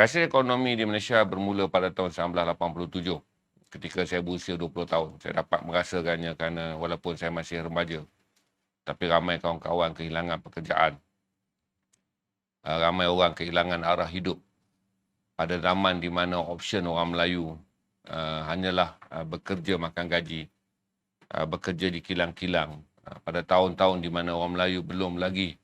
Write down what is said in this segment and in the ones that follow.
Krisis ekonomi di Malaysia bermula pada tahun 1987 ketika saya berusia 20 tahun. Saya dapat merasakannya kerana walaupun saya masih remaja, tapi ramai kawan-kawan kehilangan pekerjaan. Ramai orang kehilangan arah hidup pada zaman di mana option orang Melayu hanyalah bekerja makan gaji, bekerja di kilang-kilang. Pada tahun-tahun di mana orang Melayu belum lagi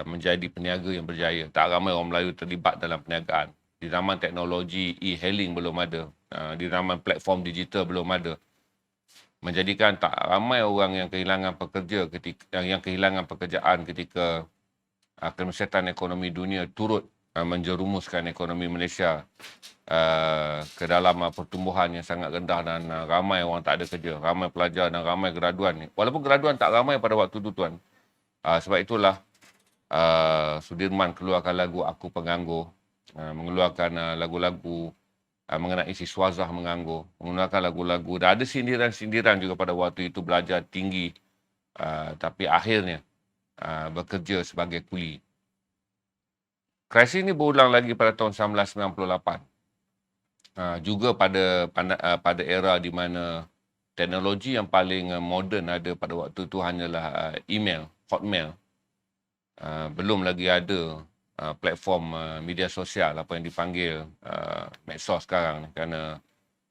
menjadi peniaga yang berjaya. Tak ramai orang Melayu terlibat dalam perniagaan. Di zaman teknologi e-hailing belum ada. Di zaman platform digital belum ada. Menjadikan tak ramai orang yang kehilangan kehilangan pekerjaan ketika kemesyatan ekonomi dunia turut menjerumuskan ekonomi Malaysia ke dalam pertumbuhan yang sangat rendah dan ramai orang tak ada kerja. Ramai pelajar dan ramai graduan. Walaupun graduan tak ramai pada waktu itu, tuan. Sebab itulah Sudirman keluarkan lagu Aku Penganggur, mengeluarkan lagu-lagu mengenai si Swazah menganggur, mengeluarkan lagu-lagu. Dan ada sindiran-sindiran juga pada waktu itu, belajar tinggi tapi akhirnya bekerja sebagai kuli. Krisis ini berulang lagi pada tahun 1998. Juga pada era di mana teknologi yang paling moden ada pada waktu itu hanyalah email, hotmail. Belum lagi ada platform media sosial, apa yang dipanggil medsos sekarang, kerana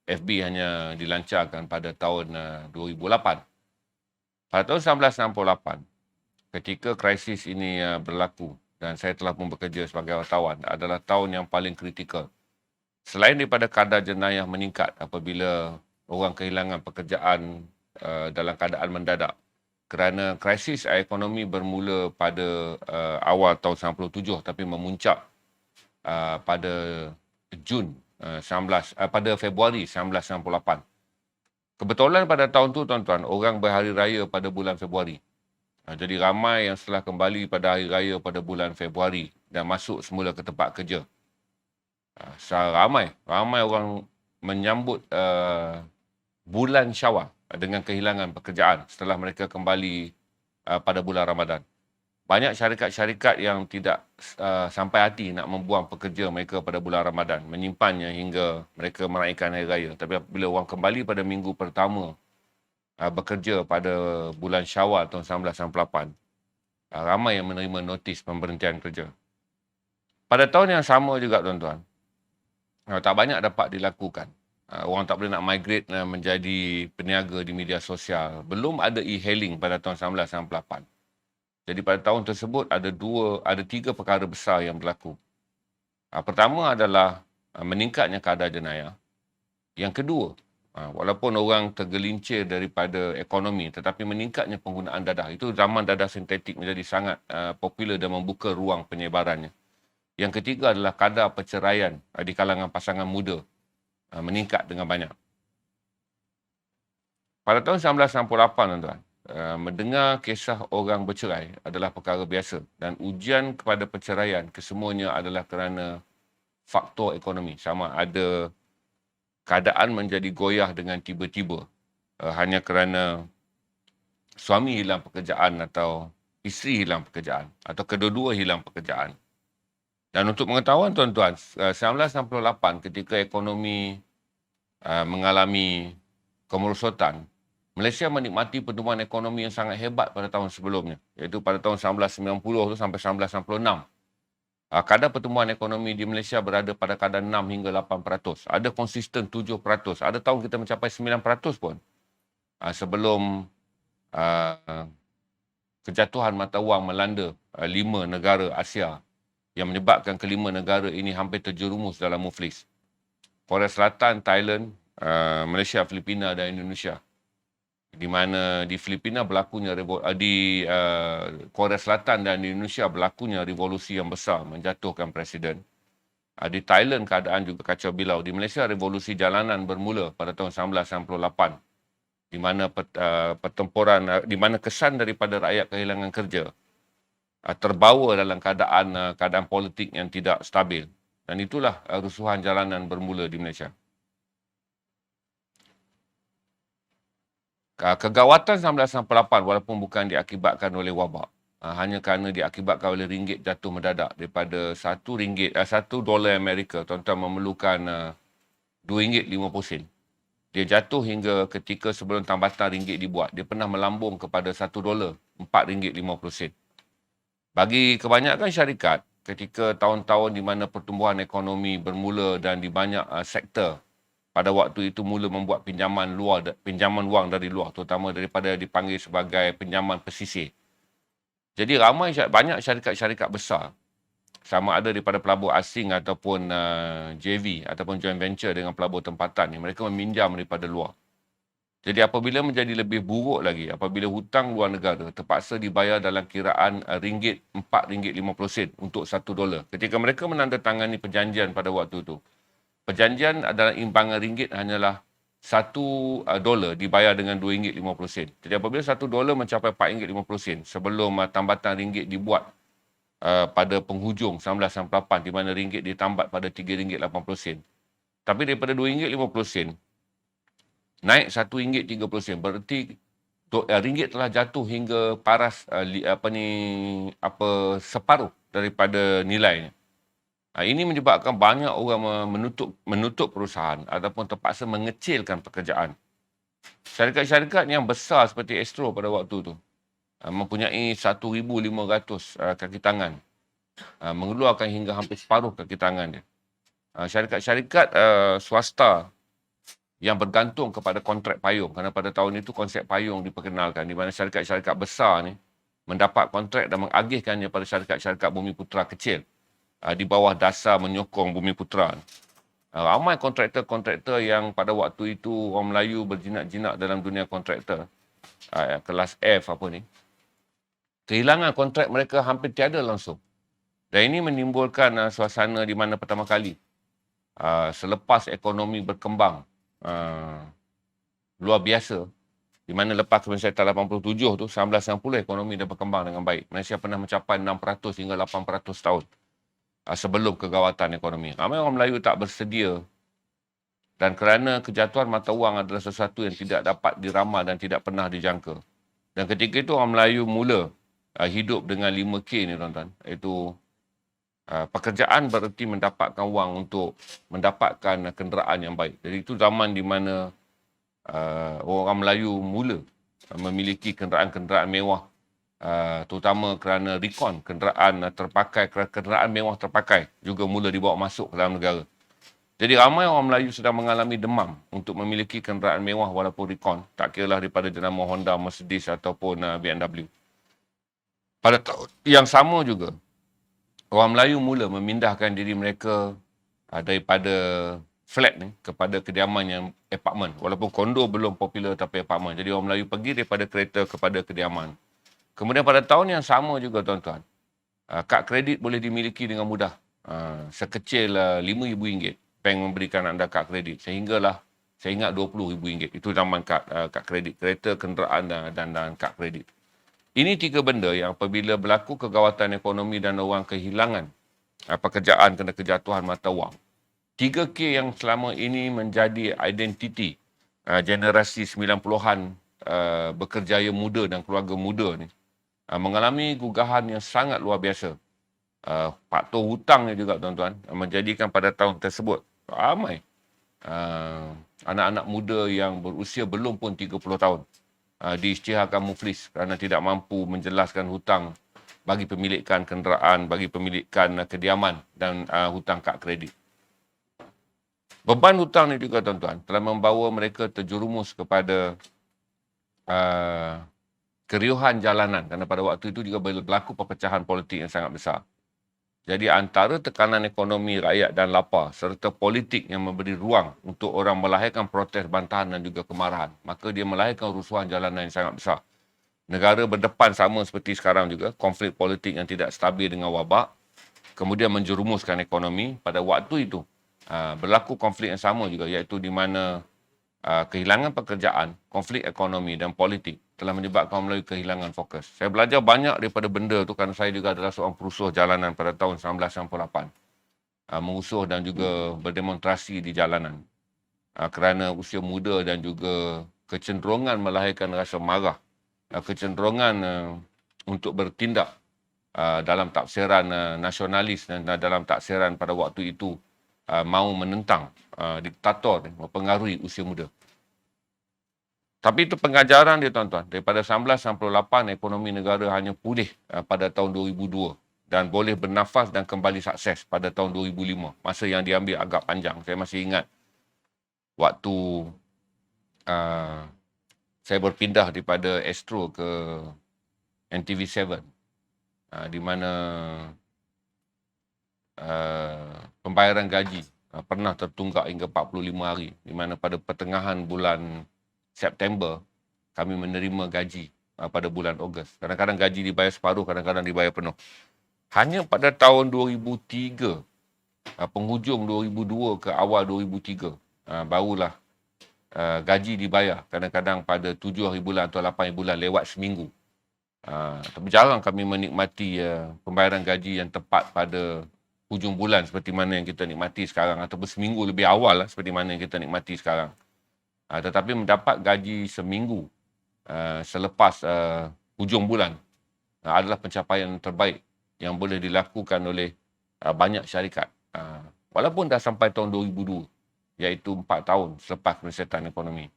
FB hanya dilancarkan pada tahun 2008. Pada tahun 1968, ketika krisis ini berlaku dan saya telah pun bekerja sebagai wartawan, adalah tahun yang paling kritikal. Selain daripada kadar jenayah meningkat apabila orang kehilangan pekerjaan dalam keadaan mendadak, kerana krisis ekonomi bermula pada awal tahun 97 tapi memuncak pada pada Februari 1998. Kebetulan pada tahun tu, tuan-tuan, orang berhari raya pada bulan Februari. Jadi ramai yang setelah kembali pada hari raya pada bulan Februari dan masuk semula ke tempat kerja. Ramai orang menyambut bulan Syawal dengan kehilangan pekerjaan setelah mereka kembali pada bulan Ramadan. Banyak syarikat-syarikat yang tidak sampai hati nak membuang pekerja mereka pada bulan Ramadan, menyimpannya hingga mereka meraihkan Hari Raya. Tapi bila orang kembali pada minggu pertama bekerja pada bulan Syawal tahun 1998, ramai yang menerima notis pemberhentian kerja. Pada tahun yang sama juga, tuan-tuan, tak banyak dapat dilakukan. Orang tak boleh nak migrate menjadi peniaga di media sosial. Belum ada e-hailing pada tahun 1998. Jadi pada tahun tersebut ada tiga perkara besar yang berlaku. Pertama adalah meningkatnya kadar jenayah. Yang kedua, walaupun orang tergelincir daripada ekonomi, tetapi meningkatnya penggunaan dadah. Itu zaman dadah sintetik menjadi sangat popular dan membuka ruang penyebarannya. Yang ketiga adalah kadar perceraian di kalangan pasangan muda meningkat dengan banyak. Pada tahun 1968, tuan-tuan, mendengar kisah orang bercerai adalah perkara biasa dan ujian kepada perceraian kesemuanya adalah kerana faktor ekonomi. Sama ada keadaan menjadi goyah dengan tiba-tiba hanya kerana suami hilang pekerjaan atau isteri hilang pekerjaan atau kedua-dua hilang pekerjaan. Dan untuk pengetahuan, tuan-tuan, 1968 ketika ekonomi mengalami kemerosotan, Malaysia menikmati pertumbuhan ekonomi yang sangat hebat pada tahun sebelumnya, iaitu pada tahun 1990 sampai 1996. Kadar pertumbuhan ekonomi di Malaysia berada pada kadar 6 hingga 8%. Ada konsisten 7%. Ada tahun kita mencapai 9% pun. Sebelum kejatuhan mata wang melanda 5 negara Asia yang menyebabkan kelima negara ini hampir terjerumus dalam muflis. Korea Selatan, Thailand, Malaysia, Filipina dan Indonesia. Di mana di Filipina berlakunya di Korea Selatan dan di Indonesia berlakunya revolusi yang besar menjatuhkan presiden. Di Thailand keadaan juga kacau bilau. Di Malaysia revolusi jalanan bermula pada tahun 1998 di mana pertempuran di mana kesan daripada rakyat kehilangan kerja terbawa dalam keadaan politik yang tidak stabil. Dan itulah rusuhan jalanan bermula di Malaysia. Kegawatan 1998 walaupun bukan diakibatkan oleh wabak, hanya kerana diakibatkan oleh ringgit jatuh mendadak daripada $1 Amerika, tuan-tuan memerlukan RM2.50. Dia jatuh hingga ketika sebelum tambatan ringgit dibuat. Dia pernah melambung kepada $1, RM4.50. Bagi kebanyakan syarikat, ketika tahun-tahun di mana pertumbuhan ekonomi bermula dan di banyak sektor pada waktu itu mula membuat pinjaman wang dari luar, terutama daripada dipanggil sebagai pinjaman pesisir. Jadi banyak syarikat-syarikat besar, sama ada daripada pelabur asing ataupun JV ataupun joint venture dengan pelabur tempatan ni, mereka meminjam daripada luar. Jadi apabila menjadi lebih buruk lagi, apabila hutang luar negara terpaksa dibayar dalam kiraan RM4.50 untuk $1. Ketika mereka menandatangani perjanjian pada waktu itu, perjanjian adalah imbangan ringgit hanyalah $1 dibayar dengan RM2.50. Jadi apabila $1 mencapai RM4.50 sebelum tambatan ringgit dibuat pada penghujung 1998 di mana ringgit ditambat pada RM3.80. Tapi daripada RM2.50 naik RM1.30. Berarti ringgit telah jatuh hingga paras separuh daripada nilainya. Ini menyebabkan banyak orang menutup perusahaan ataupun terpaksa mengecilkan pekerjaan. Syarikat-syarikat yang besar seperti Astro pada waktu tu mempunyai 1,500 kaki tangan. Mengeluarkan hingga hampir separuh kaki tangan dia. Syarikat-syarikat swasta yang bergantung kepada kontrak payung, kerana pada tahun itu konsep payung diperkenalkan di mana syarikat-syarikat besar ni mendapat kontrak dan mengagihkannya pada syarikat-syarikat Bumi Putra kecil di bawah dasar menyokong Bumi Putra. Ramai kontraktor-kontraktor yang pada waktu itu orang Melayu berjinak-jinak dalam dunia kontraktor, kelas F apa ni, kehilangan kontrak mereka hampir tiada langsung. Dan ini menimbulkan suasana di mana pertama kali selepas ekonomi berkembang luar biasa, di mana lepas kemensyariatan tahun 87 tu, 1990 ekonomi dah berkembang dengan baik. Malaysia pernah mencapai 600 hingga 800 tahun sebelum kegawatan ekonomi. Ramai orang Melayu tak bersedia, dan kerana kejatuhan mata wang adalah sesuatu yang tidak dapat diramal dan tidak pernah dijangka. Dan ketika itu orang Melayu mula hidup dengan 5K ni, tuan-tuan, iaitu pekerjaan bererti mendapatkan wang untuk mendapatkan kenderaan yang baik. Jadi itu zaman di mana orang Melayu mula memiliki kenderaan-kenderaan mewah, terutama kerana recon, kenderaan mewah terpakai juga mula dibawa masuk ke dalam negara. Jadi ramai orang Melayu sedang mengalami demam untuk memiliki kenderaan mewah walaupun recon, tak kiralah daripada jenama Honda, Mercedes ataupun BMW. Pada tahun yang sama juga, orang Melayu mula memindahkan diri mereka daripada flat ni kepada kediaman yang apartmen. Walaupun kondo belum popular tapi apartmen. Jadi orang Melayu pergi daripada kereta kepada kediaman. Kemudian pada tahun yang sama juga, tuan-tuan, kad kredit boleh dimiliki dengan mudah. Sekecil RM5,000 bank memberikan anda kad kredit. Sehinggalah, saya ingat RM20,000. Itu zaman kad kredit. Kereta, kenderaan dan kad kredit. Ini tiga benda yang apabila berlaku kegawatan ekonomi dan orang kehilangan pekerjaan kerana kejatuhan mata wang, 3K yang selama ini menjadi identiti generasi 90-an bekerjaya muda dan keluarga muda ni, mengalami gugahan yang sangat luar biasa. Faktor hutangnya juga, tuan-tuan, menjadikan pada tahun tersebut ramai anak-anak muda yang berusia belum pun 30 tahun diisytiharkan muflis kerana tidak mampu menjelaskan hutang bagi pemilikan kenderaan, bagi pemilikan kediaman dan hutang kad kredit. Beban hutang ni juga, tuan-tuan, telah membawa mereka terjerumus kepada keriuhan jalanan, kerana pada waktu itu juga berlaku perpecahan politik yang sangat besar. Jadi antara tekanan ekonomi rakyat dan lapar serta politik yang memberi ruang untuk orang melahirkan protes, bantahan dan juga kemarahan, maka dia melahirkan rusuhan jalanan yang sangat besar. Negara berdepan sama seperti sekarang juga, konflik politik yang tidak stabil dengan wabak, kemudian menjerumuskan ekonomi. Pada waktu itu berlaku konflik yang sama juga, iaitu di mana kehilangan pekerjaan, konflik ekonomi dan politik telah menyebabkan Melayu kehilangan fokus. Saya belajar banyak daripada benda tu kerana saya juga adalah seorang perusuh jalanan pada tahun 1998. Mengusuh dan juga berdemonstrasi di jalanan. Kerana usia muda dan juga kecenderungan melahirkan rasa marah, kecenderungan untuk bertindak dalam taksiran nasionalis dan dalam taksiran pada waktu itu mahu menentang diktator mempengaruhi usia muda. Tapi itu pengajaran dia tuan-tuan. Daripada 1998 ekonomi negara hanya pulih pada tahun 2002 dan boleh bernafas dan kembali sukses pada tahun 2005. Masa yang diambil agak panjang. Saya masih ingat waktu saya berpindah daripada Astro ke NTV7 di mana pembayaran gaji pernah tertunggak hingga 45 hari di mana pada pertengahan bulan September kami menerima gaji pada bulan Ogos. Kadang-kadang gaji dibayar separuh, kadang-kadang dibayar penuh. Hanya pada tahun 2003, penghujung 2002 ke awal 2003, barulah gaji dibayar. Kadang-kadang pada 7 hari bulan atau 8 hari bulan lewat seminggu. Tapi jarang kami menikmati pembayaran gaji yang tepat pada hujung bulan seperti mana yang kita nikmati sekarang ataupun seminggu lebih awal lah, seperti mana yang kita nikmati sekarang. Tetapi mendapat gaji seminggu selepas hujung bulan adalah pencapaian terbaik yang boleh dilakukan oleh banyak syarikat. Walaupun dah sampai tahun 2002, iaitu 4 tahun selepas keresetan ekonomi.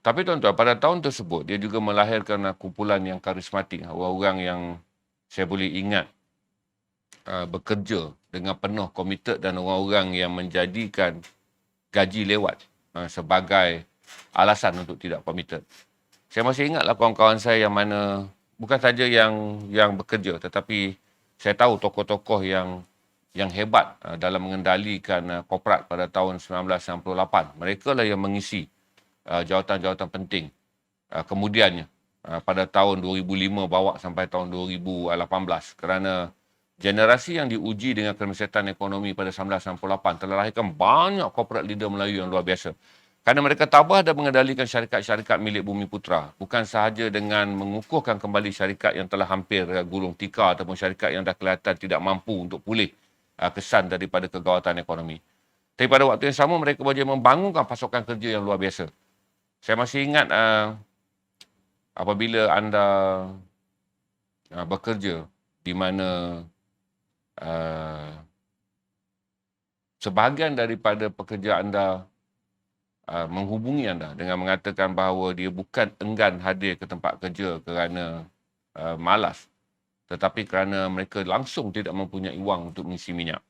Tapi tuan-tuan, pada tahun tersebut, dia juga melahirkan kumpulan yang karismatik. Orang-orang yang saya boleh ingat bekerja dengan penuh komited dan orang-orang yang menjadikan gaji lewat sebagai alasan untuk tidak komited. Saya masih ingatlah kawan-kawan saya yang mana bukan saja yang bekerja, tetapi saya tahu tokoh-tokoh yang hebat dalam mengendalikan korporat pada tahun 1998. Mereka lah yang mengisi jawatan-jawatan penting. Kemudiannya pada tahun 2005 bawa sampai tahun 2018 kerana generasi yang diuji dengan keresetan ekonomi pada 1998 telah lahirkan banyak corporate leader Melayu yang luar biasa. Kerana mereka tabah dan mengendalikan syarikat-syarikat milik Bumi Putra. Bukan sahaja dengan mengukuhkan kembali syarikat yang telah hampir gulung tikar ataupun syarikat yang dah kelihatan tidak mampu untuk pulih kesan daripada kegawatan ekonomi. Tapi pada waktu yang sama mereka boleh membangunkan pasukan kerja yang luar biasa. Saya masih ingat apabila anda bekerja di mana sebahagian daripada pekerja anda menghubungi anda dengan mengatakan bahawa dia bukan enggan hadir ke tempat kerja kerana malas, tetapi kerana mereka langsung tidak mempunyai wang untuk mengisi minyak.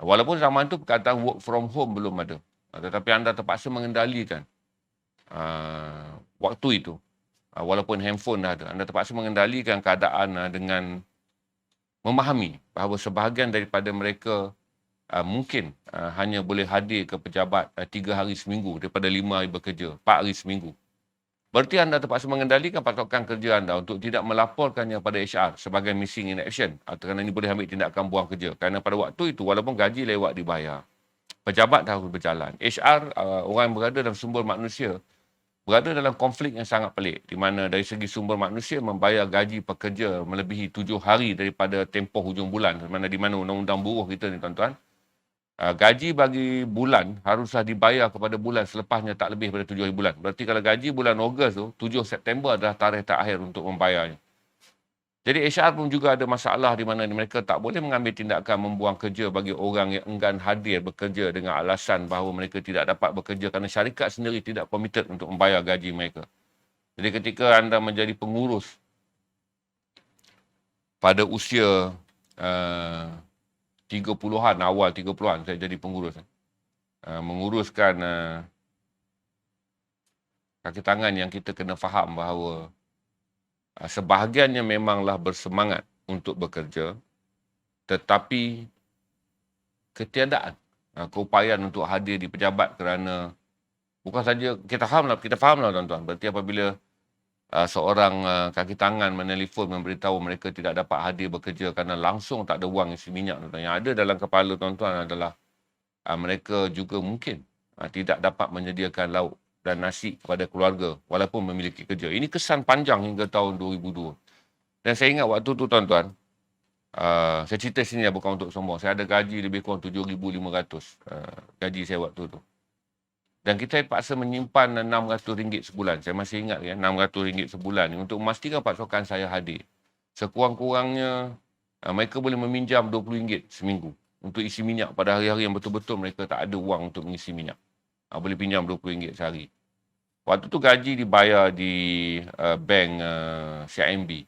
Walaupun zaman itu perkataan work from home belum ada, tetapi anda terpaksa mengendalikan waktu itu. Walaupun handphone dah ada, anda terpaksa mengendalikan keadaan dengan memahami bahawa sebahagian daripada mereka mungkin hanya boleh hadir ke pejabat 3 hari seminggu daripada 5 hari bekerja, 4 hari seminggu. Berarti anda terpaksa mengendalikan pasukan kerja anda untuk tidak melaporkannya pada HR sebagai missing in action. Kerana ini boleh ambil tindakan buang kerja. Kerana pada waktu itu walaupun gaji lewat dibayar, pejabat dah harus berjalan. HR, orang yang berada dalam sumber manusia, berada dalam konflik yang sangat pelik di mana dari segi sumber manusia membayar gaji pekerja melebihi 7 hari daripada tempoh hujung bulan, di mana undang-undang buruh kita ni tuan-tuan, gaji bagi bulan haruslah dibayar kepada bulan selepasnya tak lebih daripada 7 hari bulan. Berarti kalau gaji bulan Ogos tu 7 September adalah tarikh terakhir untuk membayarnya. Jadi HR pun juga ada masalah di mana mereka tak boleh mengambil tindakan membuang kerja bagi orang yang enggan hadir bekerja dengan alasan bahawa mereka tidak dapat bekerja kerana syarikat sendiri tidak komited untuk membayar gaji mereka. Jadi ketika anda menjadi pengurus pada usia 30-an, awal 30-an saya jadi pengurus. Menguruskan kaki tangan yang kita kena faham bahawa sebahagiannya memanglah bersemangat untuk bekerja, tetapi ketiadaan keupayaan untuk hadir di pejabat kerana bukan saja kita fahamlah tuan-tuan. Berarti apabila seorang kaki tangan menelefon memberitahu mereka tidak dapat hadir bekerja kerana langsung tak ada wang isi minyak, tuan-tuan. Yang ada dalam kepala tuan-tuan adalah mereka juga mungkin tidak dapat menyediakan lauk dan nasi kepada keluarga walaupun memiliki kerja. Ini kesan panjang hingga tahun 2002. Dan saya ingat waktu tu tuan-tuan, saya cerita sini bukan untuk sombong. Saya ada gaji lebih kurang 7,500 gaji saya waktu tu. Dan kita terpaksa menyimpan RM600 sebulan. Saya masih ingat RM600 sebulan untuk memastikan pasukan saya hadir. Sekurang-kurangnya mereka boleh meminjam RM20 seminggu untuk isi minyak pada hari-hari yang betul-betul mereka tak ada wang untuk mengisi minyak. Boleh pinjam RM20 sehari. Waktu tu gaji dibayar di bank CIMB.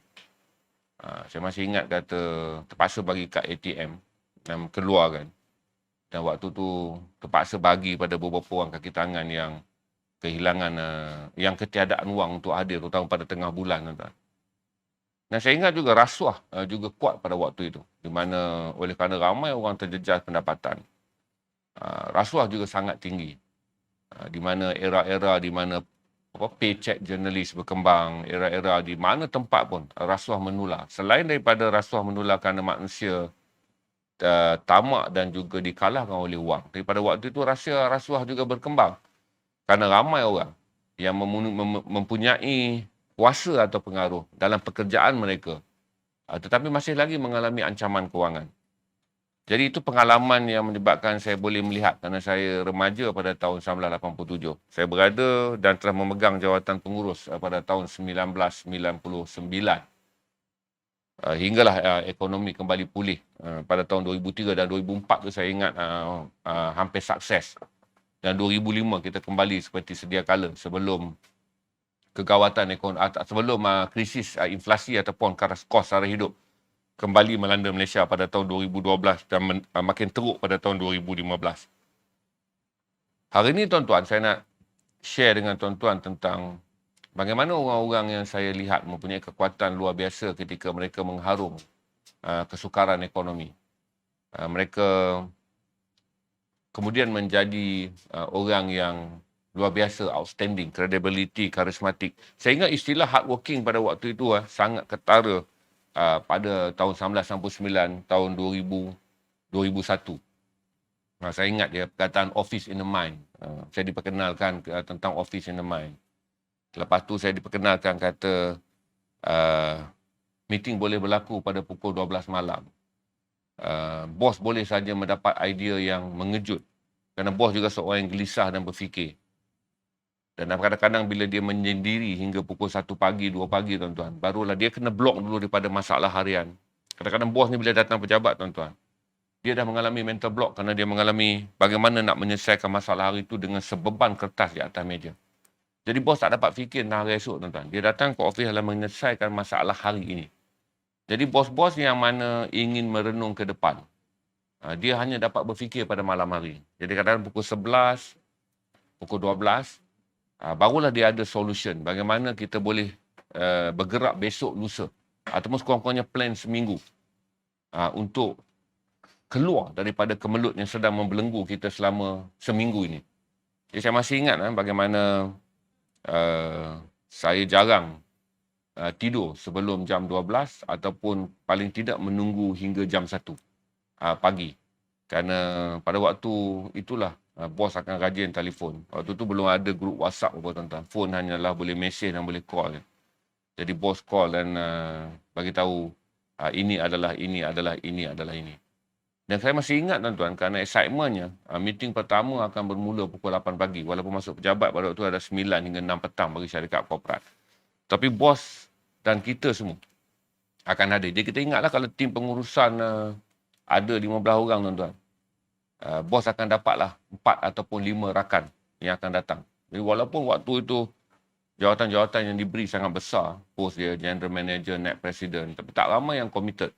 Saya masih ingat kata terpaksa bagi kad ATM dan keluarkan. Dan waktu tu terpaksa bagi pada beberapa orang kaki tangan yang kehilangan, yang ketiadaan wang untuk hadir, terutama pada tengah bulan. Tuan. Dan saya ingat juga rasuah juga kuat pada waktu itu. Di mana oleh kerana ramai orang terjejas pendapatan. Rasuah juga sangat tinggi. Di mana era-era di mana paycheck journalist berkembang, era-era di mana tempat pun rasuah menular. Selain daripada rasuah menular kerana manusia tamak dan juga dikalahkan oleh wang. Daripada waktu itu rasuah juga berkembang. Kerana ramai orang yang mempunyai kuasa atau pengaruh dalam pekerjaan mereka. Tetapi masih lagi mengalami ancaman kewangan. Jadi itu pengalaman yang menyebabkan saya boleh melihat kerana saya remaja pada tahun 1987. Saya berada dan telah memegang jawatan pengurus pada tahun 1999. Hinggalah ekonomi kembali pulih pada tahun 2003 dan 2004 tu saya ingat hampir sukses. Dan 2005 kita kembali seperti sedia kala sebelum kegawatan ekonomi, sebelum krisis inflasi ataupun kos sara hidup kembali melanda Malaysia pada tahun 2012 dan makin teruk pada tahun 2015. Hari ini tuan-tuan, saya nak share dengan tuan-tuan tentang bagaimana orang-orang yang saya lihat mempunyai kekuatan luar biasa ketika mereka mengharung kesukaran ekonomi. Mereka kemudian menjadi orang yang luar biasa, outstanding, credibility, karismatik. Saya ingat istilah hardworking pada waktu itu sangat ketara pada tahun 1999, tahun 2000, 2001. Saya ingat dia perkataan office in the mind. Saya diperkenalkan tentang office in the mind. Lepas tu saya diperkenalkan kata meeting boleh berlaku pada pukul 12 malam. Bos boleh saja mendapat idea yang mengejut. Kerana bos juga seorang yang gelisah dan berfikir. Dan kadang-kadang bila dia menyendiri hingga pukul 1 pagi, 2 pagi tuan-tuan, barulah dia kena blok dulu daripada masalah harian. Kadang-kadang bos ni bila datang pejabat tuan-tuan, dia dah mengalami mental block kerana dia mengalami bagaimana nak menyelesaikan masalah hari itu dengan sebeban kertas di atas meja. Jadi bos tak dapat fikir tentang hari esok tuan-tuan. Dia datang ke ofis dalam menyelesaikan masalah hari ini. Jadi bos-bos yang mana ingin merenung ke depan, dia hanya dapat berfikir pada malam hari. Jadi kadang-kadang pukul 11, pukul 12, barulah dia ada solution. Bagaimana kita boleh bergerak besok lusa. Ataupun sekurang-kurangnya plan seminggu. Untuk keluar daripada kemelut yang sedang membelenggu kita selama seminggu ini. Jadi saya masih ingat bagaimana saya jarang tidur sebelum jam 12 ataupun paling tidak menunggu hingga jam 1 pagi. Kerana pada waktu itulah bos akan rajin telefon. Waktu tu belum ada grup WhatsApp apa tuan-tuan. Phone hanyalah boleh mesej dan boleh call. Jadi bos call dan bagi tahu ini adalah ini. Dan saya masih ingat tuan-tuan kerana excitementnya, meeting pertama akan bermula pukul 8 pagi. Walaupun masuk pejabat pada waktu ada 9 hingga 6 petang bagi syarikat korporat. Tapi bos dan kita semua akan hadir. Jadi kita ingatlah kalau tim pengurusan ada 15 orang tuan-tuan. Bos akan dapatlah 4 ataupun 5 rakan yang akan datang. Jadi walaupun waktu itu jawatan-jawatan yang diberi sangat besar, pos dia general manager, net president, tapi tak ramai yang committed.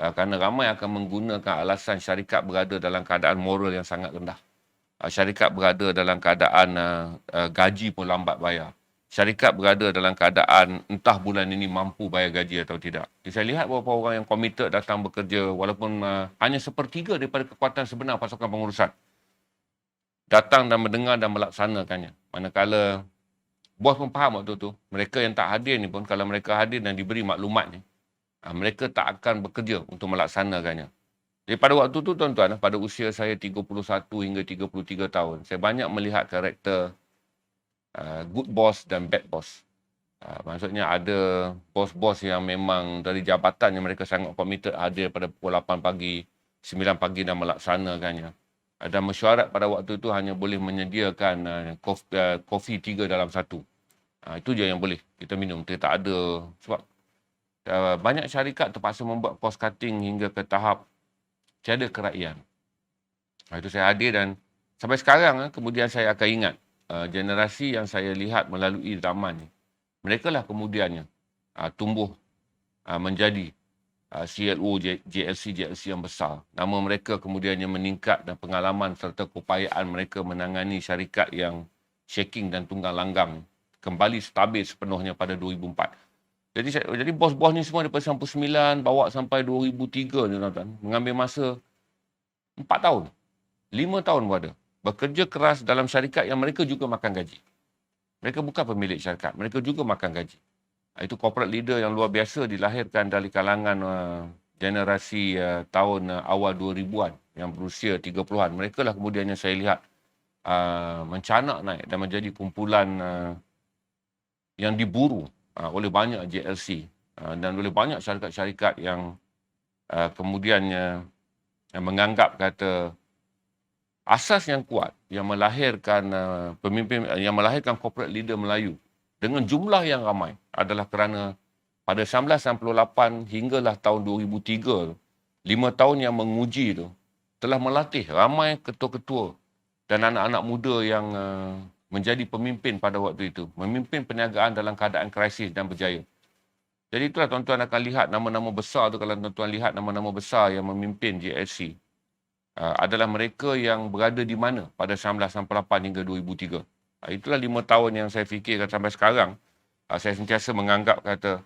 Kerana ramai akan menggunakan alasan syarikat berada dalam keadaan moral yang sangat rendah. Syarikat berada dalam keadaan gaji pun lambat bayar. Syarikat berada dalam keadaan entah bulan ini mampu bayar gaji atau tidak. Jadi saya lihat beberapa orang yang committed datang bekerja walaupun hanya sepertiga daripada kekuatan sebenar pasukan pengurusan. Datang dan mendengar dan melaksanakannya. Manakala bos pun faham waktu tu, mereka yang tak hadir ni pun kalau mereka hadir dan diberi maklumat ni, mereka tak akan bekerja untuk melaksanakannya. Jadi pada waktu tu tuan-tuan, pada usia saya 31 hingga 33 tahun, saya banyak melihat karakter good boss dan bad boss. Maksudnya ada bos-bos yang memang dari jabatan yang mereka sangat committed hadir pada pukul 8 pagi, 9 pagi dan melaksanakannya. Dan mesyuarat pada waktu itu hanya boleh menyediakan kopi 3 dalam 1. Itu je yang boleh kita minum. Kita tak ada sebab banyak syarikat terpaksa membuat cost cutting hingga ke tahap tiada kerakyaan. Itu saya hadir dan sampai sekarang kemudian saya akan ingat generasi yang saya lihat melalui zaman ni. Mereka lah kemudiannya tumbuh menjadi CLO, JLC yang besar. Nama mereka kemudiannya meningkat dan pengalaman serta keupayaan mereka menangani syarikat yang shaking dan tunggang langgang kembali stabil sepenuhnya pada 2004. Jadi bos-bos ni semua daripada 99 bawa sampai 2003 ni tuan-tuan. Mengambil masa 4 tahun. 5 tahun pun ada. Bekerja keras dalam syarikat yang mereka juga makan gaji. Mereka bukan pemilik syarikat. Mereka juga makan gaji. Itu corporate leader yang luar biasa dilahirkan dari kalangan generasi tahun awal 2000-an yang berusia 30-an. Mereka lah kemudian yang saya lihat mencanak naik dan menjadi kumpulan yang diburu oleh banyak JLC dan oleh banyak syarikat-syarikat yang kemudiannya yang menganggap kata asas yang kuat yang melahirkan pemimpin yang melahirkan corporate leader Melayu dengan jumlah yang ramai adalah kerana pada 1998 hinggalah tahun 2003, 5 tahun yang menguji tu telah melatih ramai ketua-ketua dan anak-anak muda yang menjadi pemimpin pada waktu itu, memimpin perniagaan dalam keadaan krisis dan berjaya. Jadi itulah tuan-tuan akan lihat nama-nama besar tu, kalau tuan-tuan lihat nama-nama besar yang memimpin JLC adalah mereka yang berada di mana pada 1998 hingga 2003. Itulah 5 tahun yang saya fikirkan sampai sekarang. Saya sentiasa menganggap kata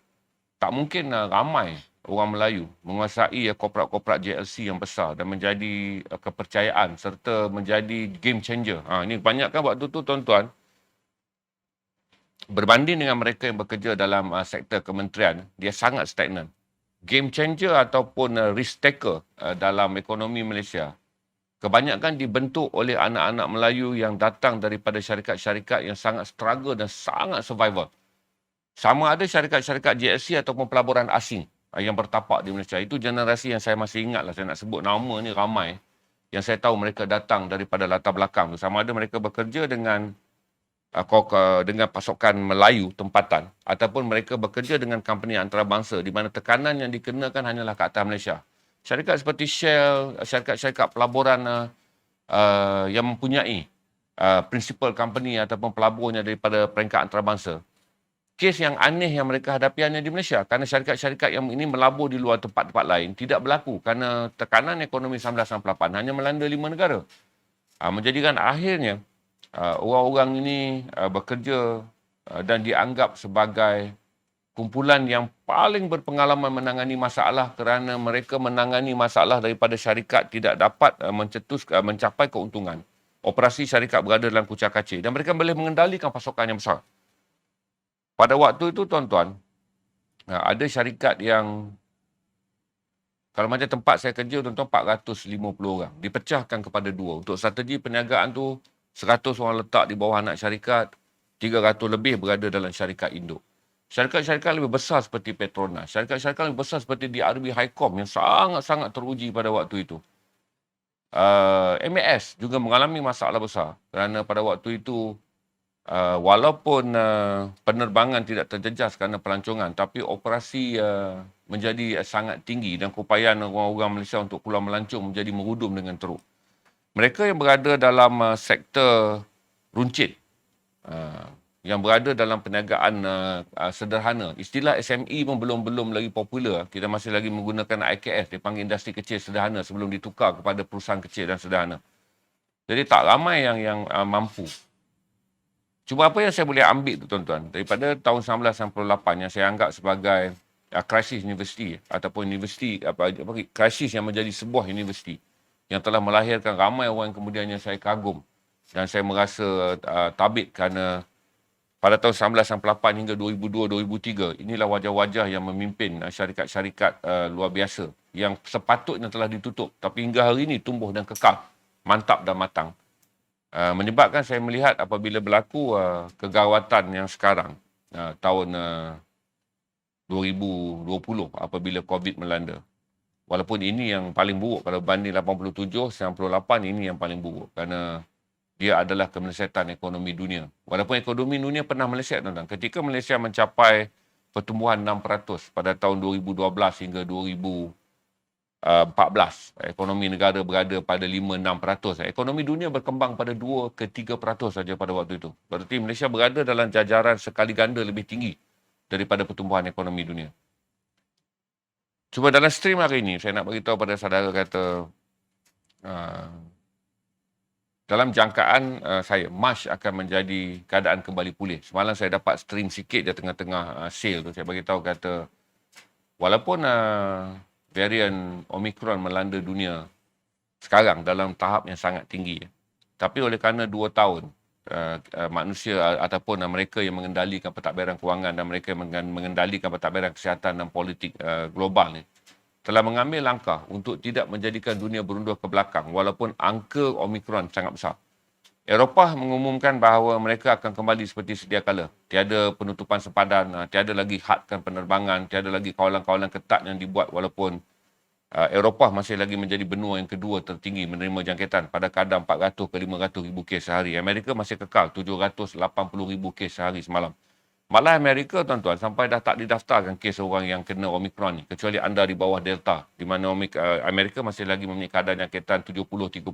tak mungkin ramai orang Melayu menguasai korporat-korporat JLC yang besar dan menjadi kepercayaan serta menjadi game changer. Ini banyakkan waktu tu tuan-tuan, berbanding dengan mereka yang bekerja dalam sektor kementerian, dia sangat stagnan. Game changer ataupun risk taker dalam ekonomi Malaysia kebanyakan dibentuk oleh anak-anak Melayu yang datang daripada syarikat-syarikat yang sangat struggle dan sangat survival. Sama ada syarikat-syarikat JLC ataupun pelaburan asing yang bertapak di Malaysia. Itu generasi yang saya masih ingat lah. Saya nak sebut nama ni ramai. Yang saya tahu mereka datang daripada latar belakang tu. Sama ada mereka bekerja dengan pasokan Melayu tempatan ataupun mereka bekerja dengan company antarabangsa di mana tekanan yang dikenakan hanyalah ke atas Malaysia. Syarikat seperti Shell, syarikat-syarikat pelaburan yang mempunyai principal company ataupun pelaburnya daripada peringkat antarabangsa. Kes yang aneh yang mereka hadapi hanya di Malaysia kerana syarikat-syarikat yang ini melabur di luar tempat-tempat lain tidak berlaku kerana tekanan ekonomi 1998 hanya melanda 5 negara. Menjadikan akhirnya orang-orang ini bekerja dan dianggap sebagai kumpulan yang paling berpengalaman menangani masalah kerana mereka menangani masalah daripada syarikat tidak dapat mencapai keuntungan. Operasi syarikat berada dalam kucak-kacir dan mereka boleh mengendalikan pasokan yang besar. Pada waktu itu tuan-tuan, ada syarikat yang kalau macam tempat saya kerja tuan-tuan 450 orang. Dipecahkan kepada 2. Untuk strategi perniagaan tu 100 orang letak di bawah anak syarikat, 300 lebih berada dalam syarikat induk. Syarikat-syarikat lebih besar seperti Petronas, syarikat-syarikat lebih besar seperti DRB Highcom yang sangat-sangat teruji pada waktu itu. MAS juga mengalami masalah besar kerana pada waktu itu walaupun penerbangan tidak terjejas kerana pelancongan, tapi operasi menjadi sangat tinggi dan keupayaan orang-orang Malaysia untuk keluar melancong menjadi merudum dengan teruk. Mereka yang berada dalam sektor runcit, yang berada dalam perniagaan sederhana, istilah SME pun belum lagi popular. Kita masih lagi menggunakan IKS, dipanggil industri kecil sederhana sebelum ditukar kepada perusahaan kecil dan sederhana. Jadi tak ramai yang mampu. Cuma apa yang saya boleh ambil tu tuan-tuan, daripada tahun 1998 yang saya anggap sebagai krisis universiti ataupun universiti krisis yang menjadi sebuah universiti yang telah melahirkan ramai orang yang kemudiannya saya kagum dan saya merasa tabik kerana pada tahun 1998 hingga 2002-2003 inilah wajah-wajah yang memimpin syarikat-syarikat luar biasa yang sepatutnya telah ditutup tapi hingga hari ini tumbuh dan kekal, mantap dan matang. Menyebabkan saya melihat apabila berlaku kegawatan yang sekarang tahun 2020 apabila COVID melanda. Walaupun ini yang paling buruk kalau banding 87, 98 ini yang paling buruk kerana dia adalah kemelesetan ekonomi dunia. Walaupun ekonomi dunia pernah meleset tuan-tuan. Ketika Malaysia mencapai pertumbuhan 6% pada tahun 2012 hingga 2014. Ekonomi negara berada pada 5-6%. Ekonomi dunia berkembang pada 2 ke 3% saja pada waktu itu. Berarti Malaysia berada dalam jajaran sekali ganda lebih tinggi daripada pertumbuhan ekonomi dunia. Cuma dalam stream hari ini, saya nak beritahu pada saudara kata, dalam jangkaan saya, Mac akan menjadi keadaan kembali pulih. Semalam saya dapat stream sikit dia tengah-tengah sale tu. Saya beritahu kata, walaupun varian Omicron melanda dunia sekarang dalam tahap yang sangat tinggi, tapi oleh kerana 2 tahun manusia ataupun mereka yang mengendalikan pentadbiran kewangan dan mereka yang mengendalikan pentadbiran kesihatan dan politik global ni telah mengambil langkah untuk tidak menjadikan dunia berundur ke belakang walaupun angka Omicron sangat besar. Eropah mengumumkan bahawa mereka akan kembali seperti sedia kala. Tiada penutupan sepadan, tiada lagi hadkan penerbangan, tiada lagi kawalan-kawalan ketat yang dibuat walaupun Eropah masih lagi menjadi benua yang kedua tertinggi menerima jangkitan pada kadar 400 ke 500 ribu kes sehari. Amerika masih kekal 780 ribu kes sehari semalam. Malah Amerika, tuan-tuan, sampai dah tak didaftarkan kes orang yang kena Omicron ni, kecuali anda di bawah Delta, di mana Amerika masih lagi mempunyai kadar jangkitan 70-30.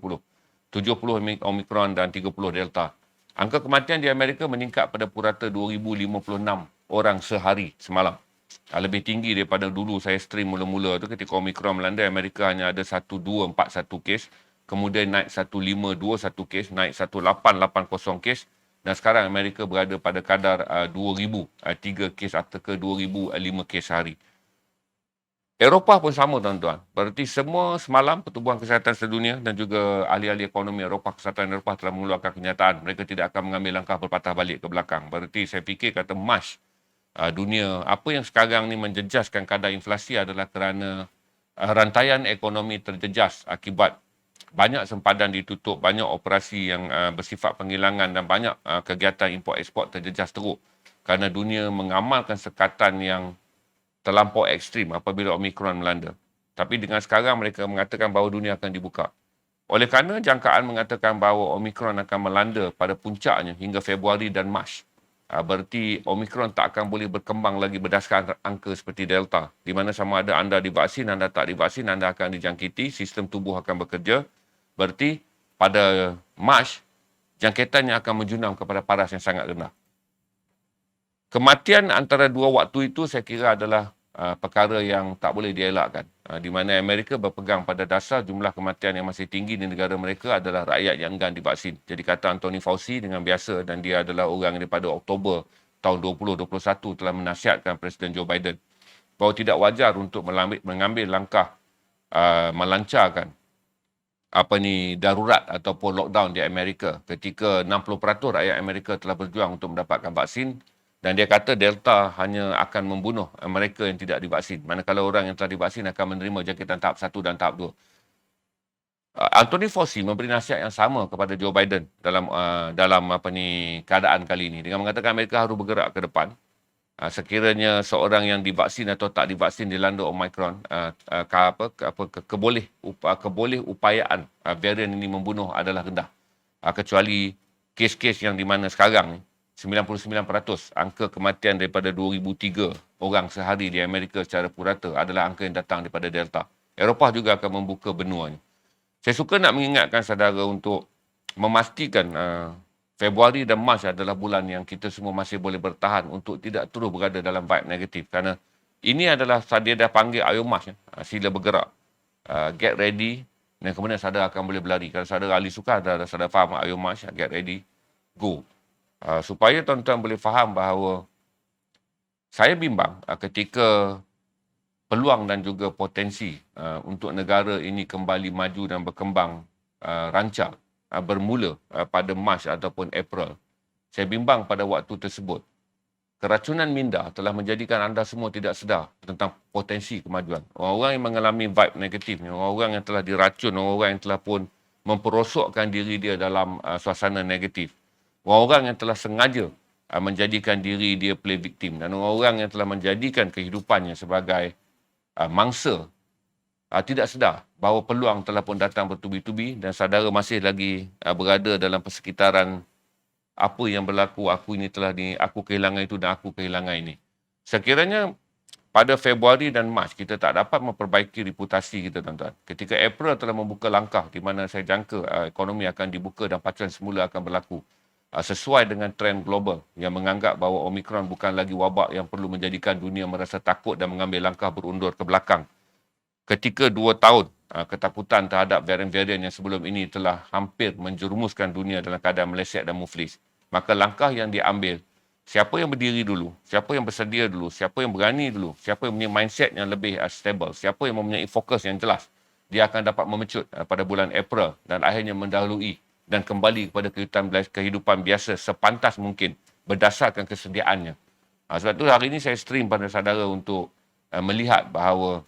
70 Omicron dan 30 Delta. Angka kematian di Amerika meningkat pada purata 2,056 orang sehari semalam. Lebih tinggi daripada dulu saya stream mula-mula tu ketika Omicron melanda. Amerika hanya ada 1241 kes, kemudian naik 1521 kes, naik 1880 kes, dan sekarang Amerika berada pada kadar 2,000, 3 kes atau ke 2,005 kes sehari. Eropah pun sama, tuan-tuan. Berarti semua semalam Pertubuhan Kesihatan Sedunia dan juga ahli-ahli ekonomi Eropah, Kesihatan Eropah telah mengeluarkan kenyataan mereka tidak akan mengambil langkah berpatah balik ke belakang. Berarti saya fikir kata Mac, dunia apa yang sekarang ni menjejaskan kadar inflasi adalah kerana rantaian ekonomi terjejas akibat banyak sempadan ditutup, banyak operasi yang bersifat penghilangan dan banyak kegiatan import ekspor terjejas teruk kerana dunia mengamalkan sekatan yang terlampau ekstrim apabila Omicron melanda. Tapi dengan sekarang mereka mengatakan bahawa dunia akan dibuka. Oleh kerana jangkaan mengatakan bahawa Omicron akan melanda pada puncaknya hingga Februari dan Mac, berarti Omicron tak akan boleh berkembang lagi berdasarkan angka seperti Delta, di mana sama ada anda divaksin, anda tak divaksin, anda akan dijangkiti, sistem tubuh akan bekerja. Berarti pada Mac, jangkitannya akan menjunam kepada paras yang sangat rendah. Kematian antara dua waktu itu saya kira adalah perkara yang tak boleh dielakkan. Di mana Amerika berpegang pada dasar jumlah kematian yang masih tinggi di negara mereka adalah rakyat yang enggan divaksin. Jadi kata Anthony Fauci dengan biasa, dan dia adalah orang daripada Oktober tahun 2021 telah menasihatkan Presiden Joe Biden bahawa tidak wajar untuk mengambil langkah melancarkan darurat ataupun lockdown di Amerika ketika 60% rakyat Amerika telah berjuang untuk mendapatkan vaksin. Dan dia kata Delta hanya akan membunuh mereka yang tidak divaksin. Manakala orang yang telah divaksin akan menerima jangkitan tahap 1 dan tahap 2. Anthony Fauci memberi nasihat yang sama kepada Joe Biden dalam keadaan kali ini. Dengan mengatakan Amerika harus bergerak ke depan. Sekiranya seorang yang divaksin atau tak divaksin dilanda Omicron, kebolehupayaan varian ini membunuh adalah rendah. Kecuali kes-kes yang di mana sekarang ni, 99% angka kematian daripada 2003 orang sehari di Amerika secara purata adalah angka yang datang daripada Delta. Eropah juga akan membuka benuanya. Saya suka nak mengingatkan saudara untuk memastikan Februari dan Mac adalah bulan yang kita semua masih boleh bertahan untuk tidak terus berada dalam vibe negatif. Kerana ini adalah dia dah panggil Ayo Mac, sila bergerak. Get ready, dan kemudian saudara akan boleh berlari. Kalau saudara ahli sukan, saudara faham Ayo Mac, get ready, go. Supaya tuan-tuan boleh faham bahawa saya bimbang ketika peluang dan juga potensi untuk negara ini kembali maju dan berkembang rancak bermula pada Mac ataupun April. Saya bimbang pada waktu tersebut keracunan minda telah menjadikan anda semua tidak sedar tentang potensi kemajuan. Orang-orang yang mengalami vibe negatif, orang-orang yang telah diracun, orang-orang yang telah pun memperosokkan diri dia dalam suasana negatif. Orang-orang yang telah sengaja menjadikan diri dia play victim, dan orang-orang yang telah menjadikan kehidupannya sebagai mangsa tidak sedar bahawa peluang telah pun datang bertubi-tubi dan saudara masih lagi berada dalam persekitaran apa yang berlaku, aku kehilangan itu dan aku kehilangan ini. Sekiranya pada Februari dan Mac kita tak dapat memperbaiki reputasi kita, tuan-tuan. Ketika April telah membuka langkah di mana saya jangka ekonomi akan dibuka dan pacuan semula akan berlaku. Sesuai dengan trend global yang menganggap bahawa Omicron bukan lagi wabak yang perlu menjadikan dunia merasa takut dan mengambil langkah berundur ke belakang. Ketika 2 tahun ketakutan terhadap varian-varian yang sebelum ini telah hampir menjerumuskan dunia dalam keadaan meleset dan muflis, maka langkah yang diambil, siapa yang berdiri dulu, siapa yang bersedia dulu, siapa yang berani dulu, siapa yang mempunyai mindset yang lebih stable, siapa yang mempunyai fokus yang jelas, dia akan dapat memecut pada bulan April dan akhirnya mendahului dan kembali kepada kehidupan biasa sepantas mungkin berdasarkan kesediaannya. Sebab itu hari ini saya stream pada saudara untuk melihat bahawa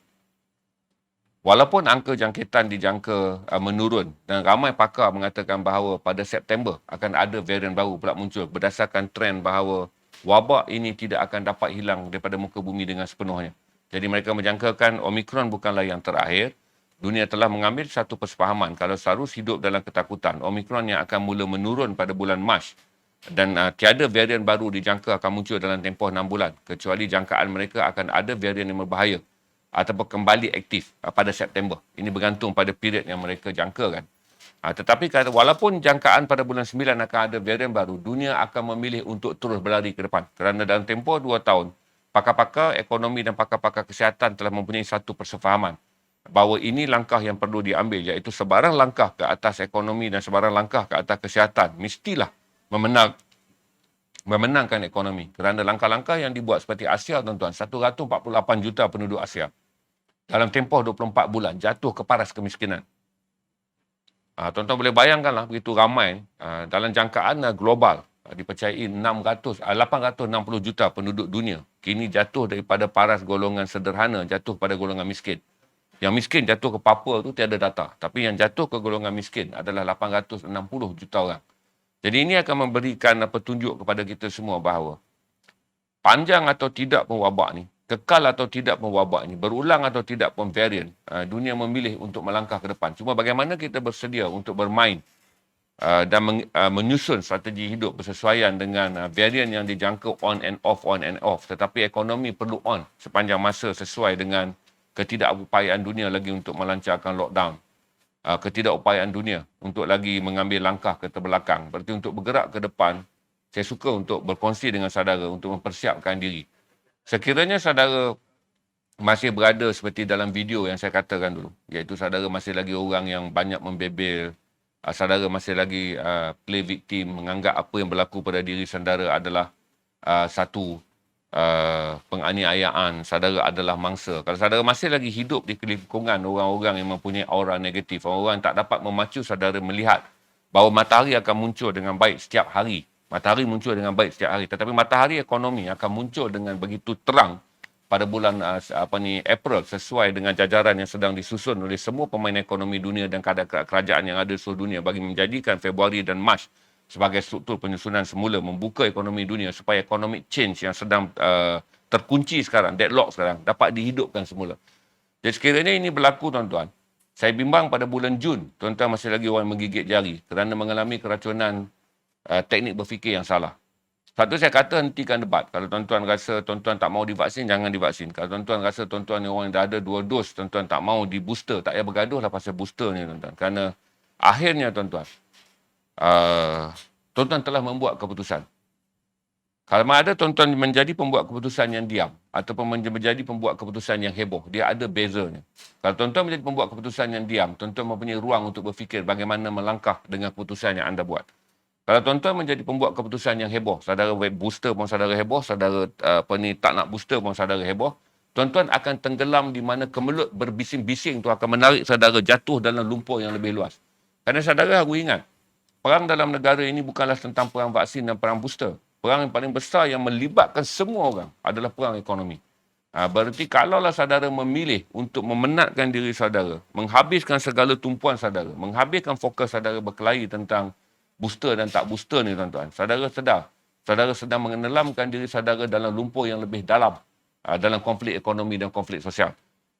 walaupun angka jangkitan dijangka menurun dan ramai pakar mengatakan bahawa pada September akan ada varian baru pula muncul berdasarkan trend bahawa wabak ini tidak akan dapat hilang daripada muka bumi dengan sepenuhnya. Jadi mereka menjangkakan Omicron bukanlah yang terakhir. Dunia telah mengambil satu persefahaman kalau seharus hidup dalam ketakutan. Omicron yang akan mula menurun pada bulan Mac dan tiada varian baru dijangka akan muncul dalam tempoh 6 bulan kecuali jangkaan mereka akan ada varian yang berbahaya ataupun kembali aktif pada September. Ini bergantung pada period yang mereka jangkakan. Tetapi walaupun jangkaan pada bulan 9 akan ada varian baru, dunia akan memilih untuk terus berlari ke depan. Kerana dalam tempoh 2 tahun, pakar-pakar ekonomi dan pakar-pakar kesihatan telah mempunyai satu persefahaman bahawa ini langkah yang perlu diambil, iaitu sebarang langkah ke atas ekonomi dan sebarang langkah ke atas kesihatan mestilah memenangkan ekonomi. Kerana langkah-langkah yang dibuat seperti Asia, tuan-tuan, 148 juta penduduk Asia dalam tempoh 24 bulan jatuh ke paras kemiskinan. Tuan-tuan boleh bayangkanlah begitu ramai dalam jangkaan global dipercayai 860 juta penduduk dunia kini jatuh daripada paras golongan sederhana jatuh pada golongan miskin. Yang miskin jatuh ke Papua tu tiada data, tapi yang jatuh ke golongan miskin adalah 860 juta orang. Jadi ini akan memberikan petunjuk kepada kita semua bahawa panjang atau tidak pun wabak ni, kekal atau tidak pun wabak ini, berulang atau tidak pun varian, dunia memilih untuk melangkah ke depan. Cuma bagaimana kita bersedia untuk bermain dan menyusun strategi hidup bersesuaian dengan varian yang dijangka on and off. Tetapi ekonomi perlu on sepanjang masa sesuai dengan ketidakupayaan dunia lagi untuk melancarkan lockdown. Ketidakupayaan dunia untuk lagi mengambil langkah ke terbelakang. Berarti untuk bergerak ke depan, saya suka untuk berkongsi dengan saudara untuk mempersiapkan diri. Sekiranya saudara masih berada seperti dalam video yang saya katakan dulu, iaitu saudara masih lagi orang yang banyak membebel, saudara masih lagi play victim, menganggap apa yang berlaku pada diri saudara adalah satu penganiayaan, saudara adalah mangsa. Kalau saudara masih lagi hidup di lingkungan orang-orang yang mempunyai aura negatif, orang tak dapat memacu saudara melihat bahawa matahari akan muncul dengan baik setiap hari. Matahari muncul dengan baik setiap hari. Tetapi matahari ekonomi akan muncul dengan begitu terang pada bulan April sesuai dengan jajaran yang sedang disusun oleh semua pemain ekonomi dunia dan kerajaan yang ada di seluruh dunia bagi menjadikan Februari dan Mac sebagai struktur penyusunan semula membuka ekonomi dunia supaya economic change yang sedang terkunci sekarang, deadlock sekarang, dapat dihidupkan semula. Jadi sekiranya ini berlaku, tuan-tuan, saya bimbang pada bulan Jun, tuan-tuan masih lagi orang menggigit jari kerana mengalami keracunan teknik berfikir yang salah. Satu saya kata hentikan debat. Kalau tuan-tuan rasa tuan-tuan tak mau divaksin, jangan divaksin. Kalau tuan-tuan rasa tuan-tuan orang yang dah ada 2 dos, tuan-tuan tak mau di booster, tak payah bergaduh lah pasal booster ni, tuan-tuan. Kerana akhirnya, tuan-tuan, tuan-tuan telah membuat keputusan. Kalau ada tuan-tuan menjadi pembuat keputusan yang diam ataupun menjadi pembuat keputusan yang heboh, dia ada bezanya. Kalau tuan-tuan menjadi pembuat keputusan yang diam, tuan-tuan mempunyai ruang untuk berfikir bagaimana melangkah dengan keputusan yang anda buat. Kalau tuan-tuan menjadi pembuat keputusan yang heboh, saudara booster pun saudara heboh, saudara tak nak booster pun saudara heboh, tuan-tuan akan tenggelam di mana kemelut berbising-bising tu akan menarik saudara jatuh dalam lumpur yang lebih luas. Kerana saudara harus ingat, perang dalam negara ini bukanlah tentang perang vaksin dan perang booster. Perang yang paling besar yang melibatkan semua orang adalah perang ekonomi. Berarti kalaulah saudara memilih untuk memenatkan diri saudara, menghabiskan segala tumpuan saudara, menghabiskan fokus saudara berkelahi tentang booster dan tak booster ni, tuan-tuan, saudara sedang mengenelamkan diri saudara dalam lumpur yang lebih dalam dalam konflik ekonomi dan konflik sosial.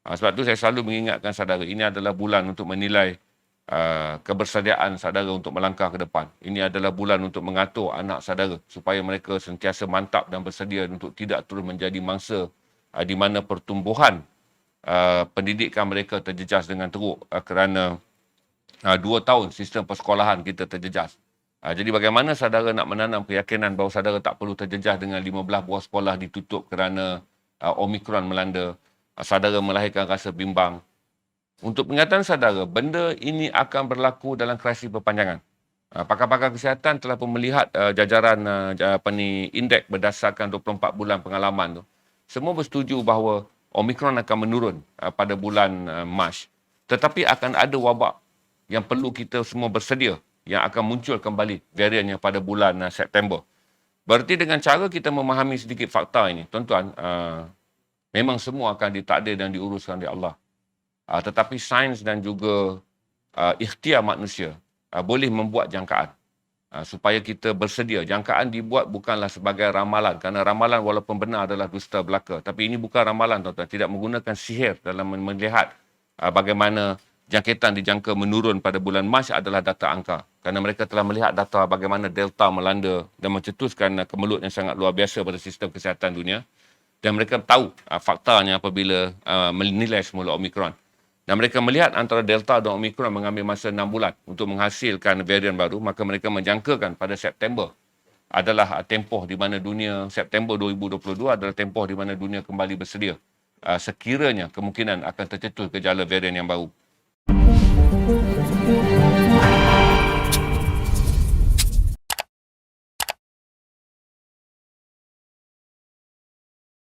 Sebab tu saya selalu mengingatkan saudara, ini adalah bulan untuk menilai kebersediaan saudara untuk melangkah ke depan. Ini adalah bulan untuk mengatur anak saudara supaya mereka sentiasa mantap dan bersedia untuk tidak terus menjadi mangsa di mana pertumbuhan pendidikan mereka terjejas dengan teruk kerana 2 tahun sistem persekolahan kita terjejas. Jadi bagaimana saudara nak menanam keyakinan bahawa saudara tak perlu terjejas dengan 15 buah sekolah ditutup kerana Omicron melanda, saudara melahirkan rasa bimbang. Untuk peringatan saudara, benda ini akan berlaku dalam krisis berpanjangan. Pakar-pakar kesihatan telah pun melihat jajaran indeks berdasarkan 24 bulan pengalaman tu. Semua bersetuju bahawa Omicron akan menurun pada bulan Mac. Tetapi akan ada wabak yang perlu kita semua bersedia yang akan muncul kembali varian yang pada bulan September. Berarti dengan cara kita memahami sedikit fakta ini, tuan-tuan, memang semua akan ditakdir dan diuruskan oleh Allah. Tetapi sains dan juga ikhtiar manusia boleh membuat jangkaan supaya kita bersedia. Jangkaan dibuat bukanlah sebagai ramalan, kerana ramalan walaupun benar adalah dusta belaka. Tapi ini bukan ramalan, tuan-tuan. Tidak menggunakan sihir dalam melihat bagaimana jangkitan dijangka menurun pada bulan Mac adalah data angka. Kerana mereka telah melihat data bagaimana Delta melanda dan mencetuskan kemelut yang sangat luar biasa pada sistem kesihatan dunia. Dan mereka tahu faktanya apabila menilai semula Omicron. Dan mereka melihat antara Delta dan Omicron mengambil masa 6 bulan untuk menghasilkan varian baru, maka mereka menjangkakan pada September adalah tempoh di mana dunia, September 2022 adalah tempoh di mana dunia kembali bersedia sekiranya kemungkinan akan tercetus gejala varian yang baru.